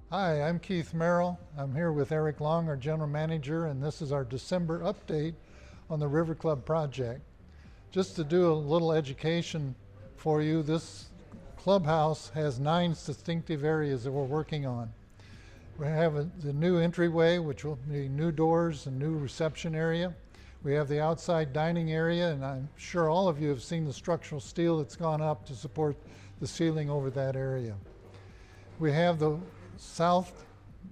Hi, I'm Keith Merrill. I'm here with Eric Long, our general manager, and this is our December update on the River Club project. Just to do a little education for you, this clubhouse has 9 distinctive areas that we're working on. We have the new entryway, which will be new doors and new reception area. We have the outside dining area, and I'm sure all of you have seen the structural steel that's gone up to support the ceiling over that area. We have the south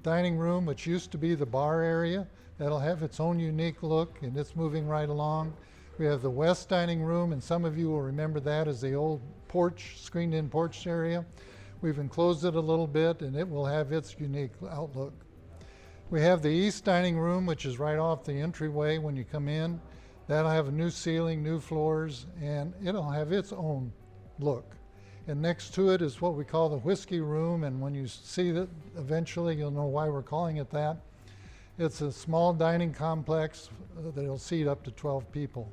dining room, which used to be the bar area. That'll have its own unique look, and it's moving right along. We have the west dining room, and some of you will remember that as the old porch, screened-in porch area. We've enclosed it a little bit, and it will have its unique outlook. We have the east dining room, which is right off the entryway when you come in. That'll have a new ceiling, new floors, and it'll have its own look. And next to it is what we call the whiskey room, and when you see that, eventually you'll know why we're calling it that. It's a small dining complex that'll seat up to 12 people.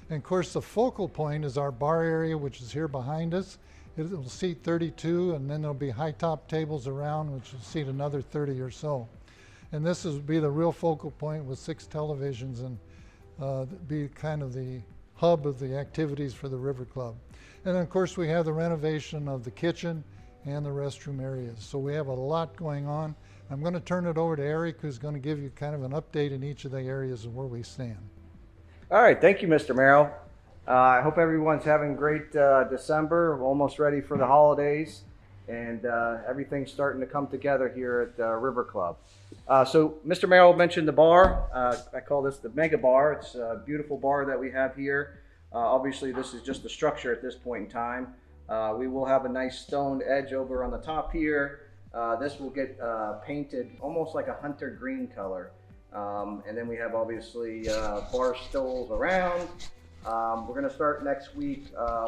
And of course, the focal point is our bar area, which is here behind us. It'll seat 32, and then there'll be high top tables around, which will seat another 30 or so. And this will be the real focal point with 6 televisions, and be kind of the hub of the activities for the River Club. And then of course we have the renovation of the kitchen and the restroom areas. So we have a lot going on. I'm going to turn it over to Eric, who's going to give you kind of an update in each of the areas of where we stand. All right, thank you, Mr. Merrill. I hope everyone's having a great December. We're almost ready for the holidays, and everything's starting to come together here at River Club. So Mr. Merrill mentioned the bar. I call this the Mega Bar. It's a beautiful bar that we have here. Obviously, this is just the structure at this point in time. We will have a nice stoned edge over on the top here. This will get painted almost like a hunter green color. And then we have obviously bar stools around. We're going to start next week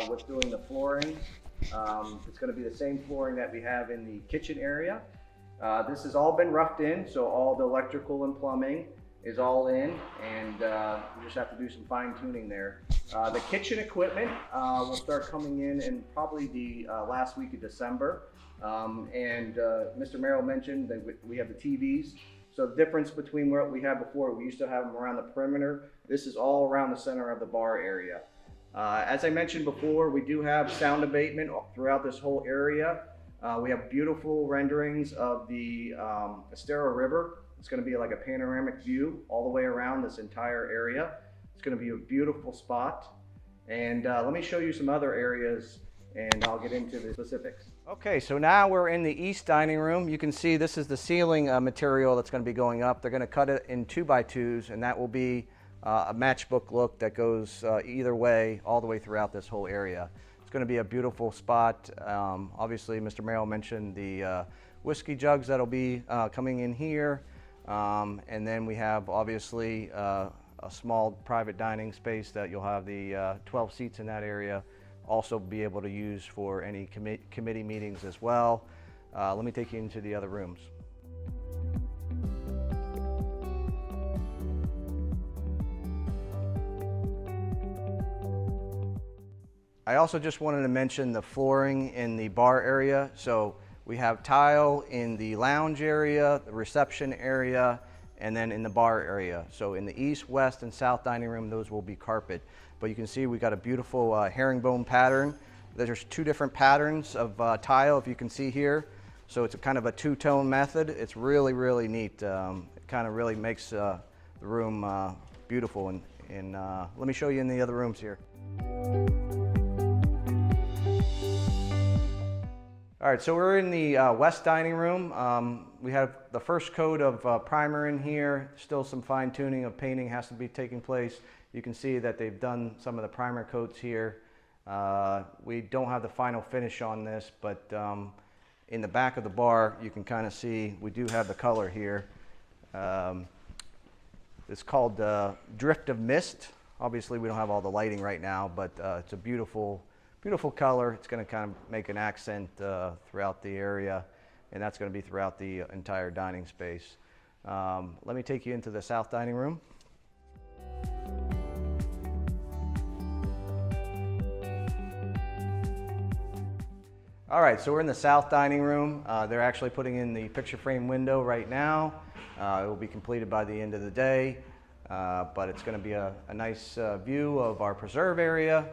with doing the flooring. It's going to be the same flooring that we have in the kitchen area. This has all been roughed in, so all the electrical and plumbing is all in, and we just have to do some fine tuning there. The kitchen equipment will start coming in probably the last week of December. Mr. Merrill mentioned that we have the TVs. So the difference between what we had before, we used to have them around the perimeter. This is all around the center of the bar area. As I mentioned before, we do have sound abatement throughout this whole area. We have beautiful renderings of the Estero River. It's going to be like a panoramic view all the way around this entire area. It's going to be a beautiful spot. And let me show you some other areas, and I'll get into the specifics. Okay, so now we're in the east dining room. You can see this is the ceiling material that's going to be going up. They're going to cut it in 2x2s, and that will be a matchbook look that goes either way, all the way throughout this whole area. It's going to be a beautiful spot. Obviously, Mr. Merrill mentioned the whiskey jugs that'll be coming in here. And then we have obviously a small private dining space that you'll have the 12 seats in that area. Also be able to use for any committee meetings as well. Let me take you into the other rooms. I also just wanted to mention the flooring in the bar area. So we have tile in the lounge area, the reception area, and then in the bar area. So in the east, west, and south dining room, those will be carpet. But you can see we got a beautiful herringbone pattern. There's 2 different patterns of tile, if you can see here. So it's a kind of a 2-tone method. It's really, really neat. It kind of really makes the room beautiful. And let me show you in the other rooms here. All right, so we're in the west dining room. We have the first coat of primer in here. Still some fine tuning of painting has to be taking place. You can see that they've done some of the primer coats here. We don't have the final finish on this, but in the back of the bar, you can kind of see we do have the color here. It's called Drift of Mist. Obviously, we don't have all the lighting right now, but it's a beautiful color. It's going to kind of make an accent throughout the area, and that's going to be throughout the entire dining space. Let me take you into the south dining room. All right, so we're in the south dining room. They're actually putting in the picture frame window right now. It will be completed by the end of the day, but it's going to be a nice view of our preserve area.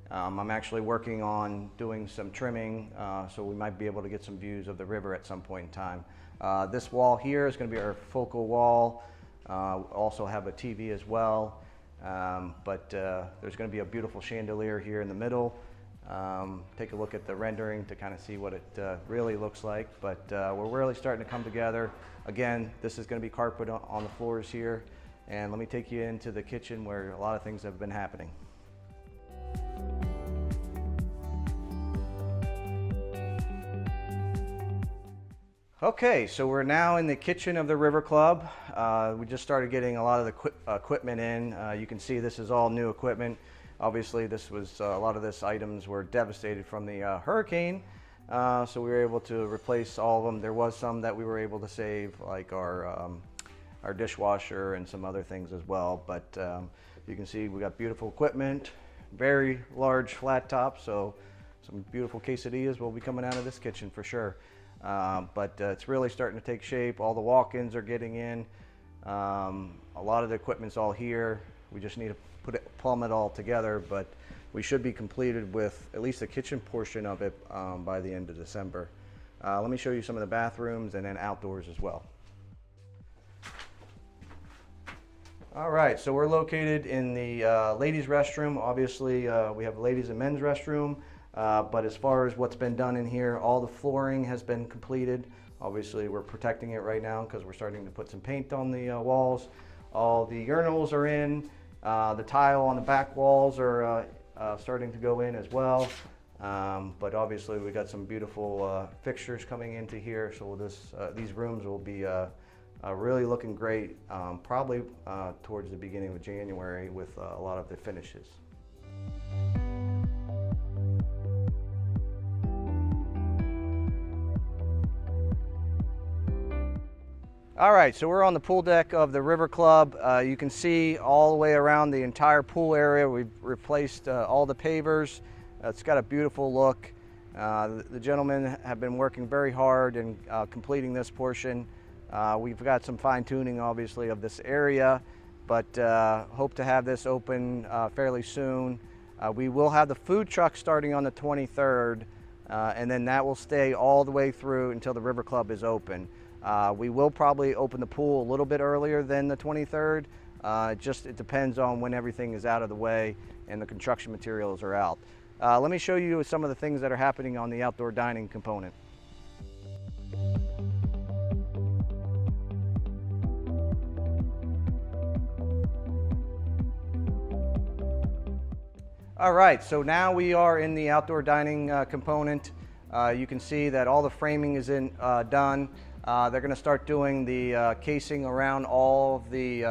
I'm actually working on doing some trimming, so we might be able to get some views of the river at some point in time. This wall here is going to be our focal wall. Also have a TV as well, but there's going to be a beautiful chandelier here in the middle. Take a look at the rendering to kind of see what it really looks like, but we're really starting to come together. Again, this is going to be carpet on the floors here, and let me take you into the kitchen where a lot of things have been happening. Okay, so we're now in the kitchen of the River Club. We just started getting a lot of the equipment in. You can see this is all new equipment. Obviously, this was a lot of this items were devastated from the hurricane, so we were able to replace all of them. There was some that we were able to save, like our dishwasher and some other things as well. But you can see we got beautiful equipment, very large flat top, so some beautiful quesadillas will be coming out of this kitchen for sure. But it's really starting to take shape. All the walk-ins are getting in. A lot of the equipment's all here. We just need to plumb it all together, but we should be completed with at least the kitchen portion of it by the end of December. Let me show you some of the bathrooms and then outdoors as well. All right, so we're located in the ladies' restroom. Obviously, we have a ladies and men's restroom, but as far as what's been done in here, all the flooring has been completed. Obviously, we're protecting it right now because we're starting to put some paint on the walls. All the urinals are in. The tile on the back walls are starting to go in as well. But obviously we got some beautiful fixtures coming into here, so these rooms will be really looking great, probably towards the beginning of January with a lot of the finishes. All right, so we're on the pool deck of the River Club. You can see all the way around the entire pool area. We've replaced all the pavers. It's got a beautiful look. The gentlemen have been working very hard in completing this portion. We've got some fine tuning, obviously, of this area, but hope to have this open fairly soon. We will have the food truck starting on the 23rd, and then that will stay all the way through until the River Club is open. We will probably open the pool a little bit earlier than the 23rd. It depends on when everything is out of the way and the construction materials are out. Let me show you some of the things that are happening on the outdoor dining component. All right, so now we are in the outdoor dining component. You can see that all the framing is done. They're going to start doing the casing around all of the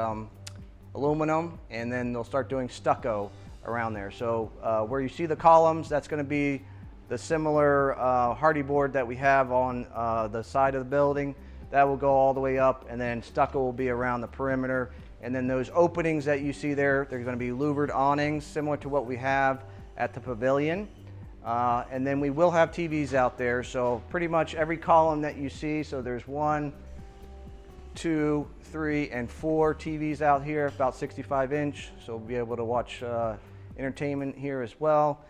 aluminum, and then they'll start doing stucco around there. So where you see the columns, that's going to be the similar hardy board that we have on the side of the building. That will go all the way up, and then stucco will be around the perimeter. And then those openings that you see there, they're going to be louvered awnings, similar to what we have at the pavilion. And then we will have TVs out there, so pretty much every column that you see, so there's 1, 2, 3, and 4 TVs out here, about 65-inch, so we'll be able to watch entertainment here as well.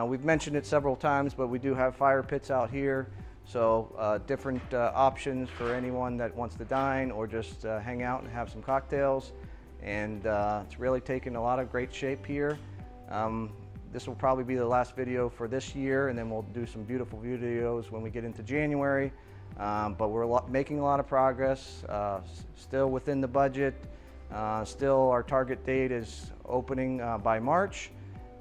We've mentioned it several times, but we do have fire pits out here, so different options for anyone that wants to dine or just hang out and have some cocktails. And it's really taken a lot of great shape here. This will probably be the last video for this year, and then we'll do some beautiful videos when we get into January. But we're making a lot of progress, still within the budget. Still our target date is opening by March,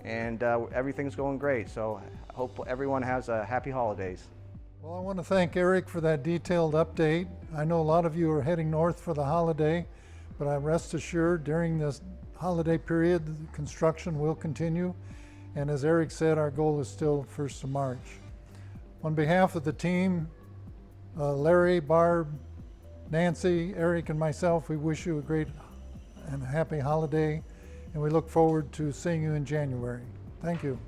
and everything's going great. So I hope everyone has a happy holidays. Well, I want to thank Eric for that detailed update. I know a lot of you are heading north for the holiday, but I rest assured during this holiday period, the construction will continue. And as Eric said, our goal is still 1st of March. On behalf of the team, Larry, Barb, Nancy, Eric, and myself, we wish you a great and happy holiday, and we look forward to seeing you in January. Thank you.